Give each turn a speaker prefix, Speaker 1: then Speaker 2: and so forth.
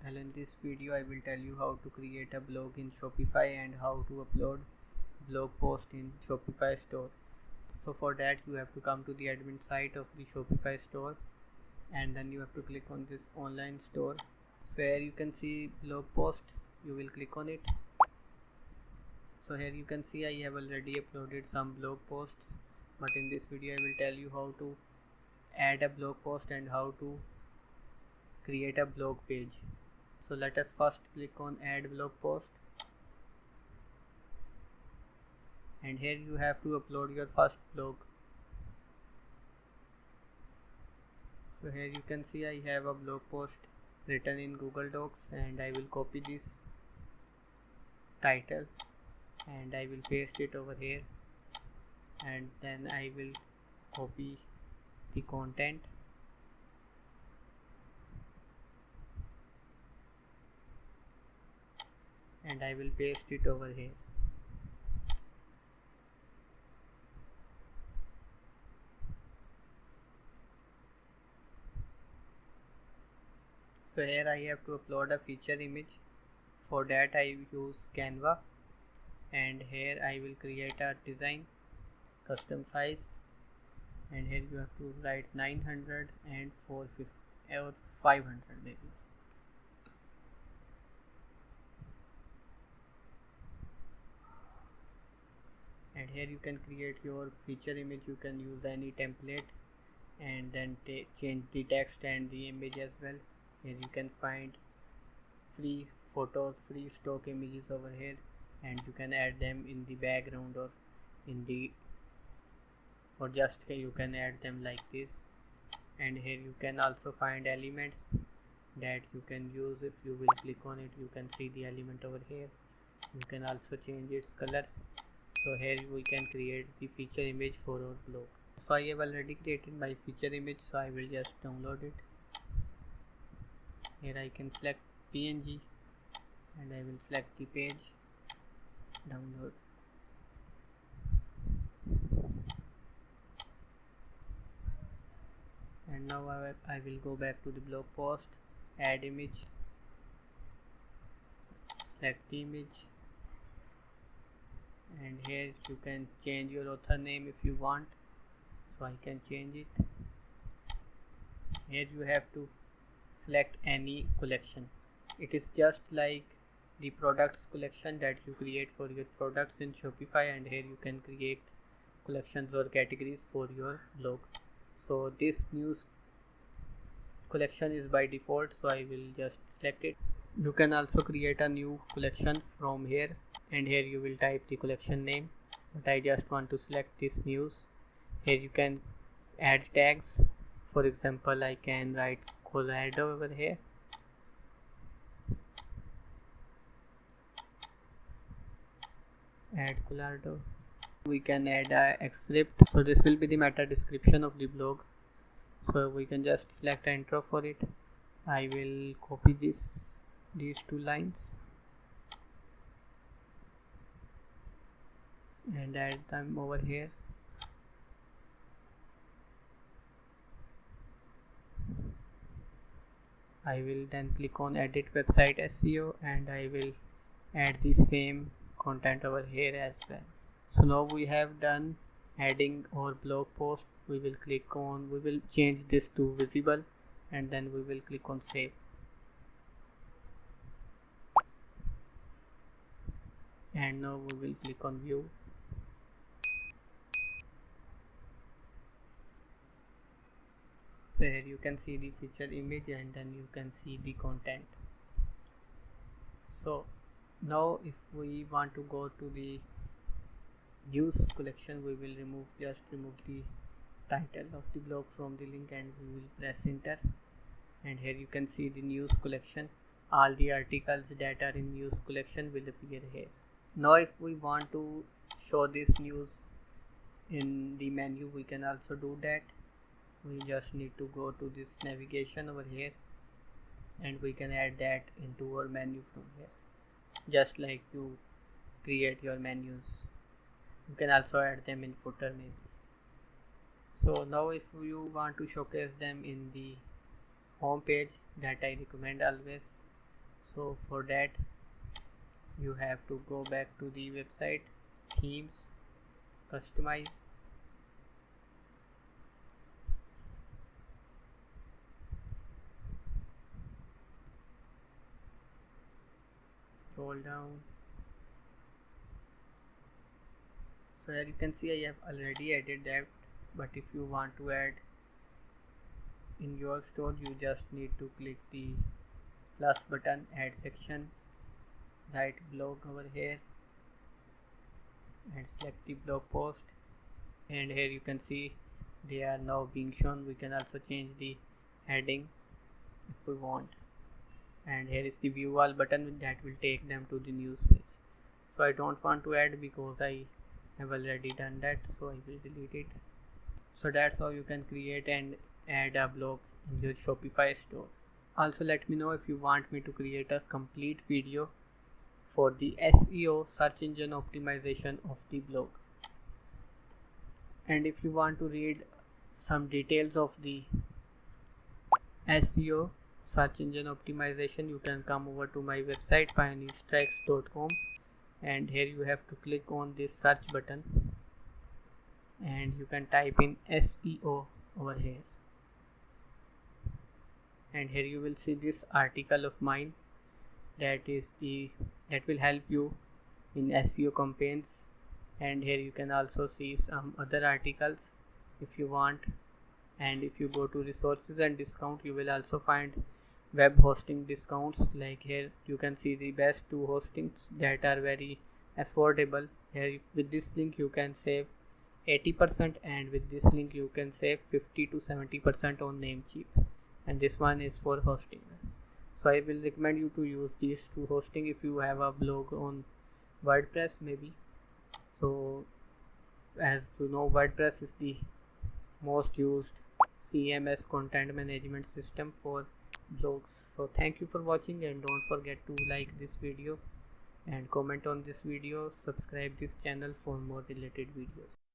Speaker 1: Hello, in this video I will tell you how to create a blog in Shopify and how to upload blog post in Shopify store. So for that you have to come to the admin site of the Shopify store and then you have to click on this online store. So here you can see blog posts, you will click on it. So here you can see I have already uploaded some blog posts, but in this video I will tell you how to add a blog post and how to create a blog page. So let us first click on add blog post, and here you have to upload your first blog. So here you can see I have a blog post written in Google Docs, and I will copy this title and I will paste it over here, and then I will copy the content and I will paste it over here. So here I have to upload a feature image. For that I use Canva, and here I will create a design, custom size, and here you have to write 900 and 450 or 500 maybe. And here you can create your feature image. You can use any template and then change the text and the image as well. Here you can find free photos, free stock images over here, and you can add them in the background or in the just you can add them like this. And here you can also find elements that you can use. If you will click on it, you can see the element over here. You can also change its colors. So here we can create the feature image for our blog. So I have already created my feature image, so I will just download it. Here I can select PNG and I will select the page, download. And now I will go back to the blog post, add image, select the image, and here you can change your author name if you want, so I can change it. Here you have to select any collection. It is just like the products collection that you create for your products in Shopify, and here you can create collections or categories for your blog. So this news collection is by default, so I will just select it. You can also create a new collection from here, and here you will type the collection name, but I just want to select this news. Here you can add tags. For example, I can write Colorado over here, add Colorado. We can add a script, so this will be the meta description of the blog. So we can just select intro for it. I will copy these two lines and add them over here. I will then click on edit website SEO and I will add the same content over here as well. So now we have done adding our blog post. We will change this to visible, and then we will click on save. And now we will click on view. So here you can see the feature image, and then you can see the content. So now if we want to go to the news collection, we will just remove the title of the blog from the link, and we will press enter, and here you can see the news collection. All the articles that are in news collection will appear here. Now if we want to show this news in the menu, we can also do that. We just need to go to this navigation over here, and we can add that into our menu from here, just like you create your menus. You can also add them in footer maybe. So now if you want to showcase them in the home page, that I recommend always, So for that you have to go back to the website, themes, customize, scroll down. So here you can see I have already added that, but if you want to add in your store, you just need to click the plus button, add section, write blog over here and select the blog post, and here you can see they are now being shown. We can also change the heading if we want, and here is the view all button that will take them to the news page. So I don't want to add because I have already done that, so I will delete it. So that's how you can create and add a blog in your Shopify store. Also let me know if you want me to create a complete video for the SEO, search engine optimization of the blog. And if you want to read some details of the SEO, search engine optimization, you can come over to my website pioneerstrikes.com, and here you have to click on this search button and you can type in SEO over here, and here you will see this article of mine that will help you in SEO campaigns. And here you can also see some other articles if you want, and if you go to resources and discount, you will also find web hosting discounts. Like here you can see the best 2 hostings that are very affordable. Here with this link you can save 80%, and with this link you can save 50 to 70% on Namecheap, and this one is for hosting. So I will recommend you to use these 2 hosting if you have a blog on WordPress maybe. So as you know, WordPress is the most used CMS, content management system for blogs. So thank you for watching, and don't forget to like this video and comment on this video, subscribe this channel for more related videos.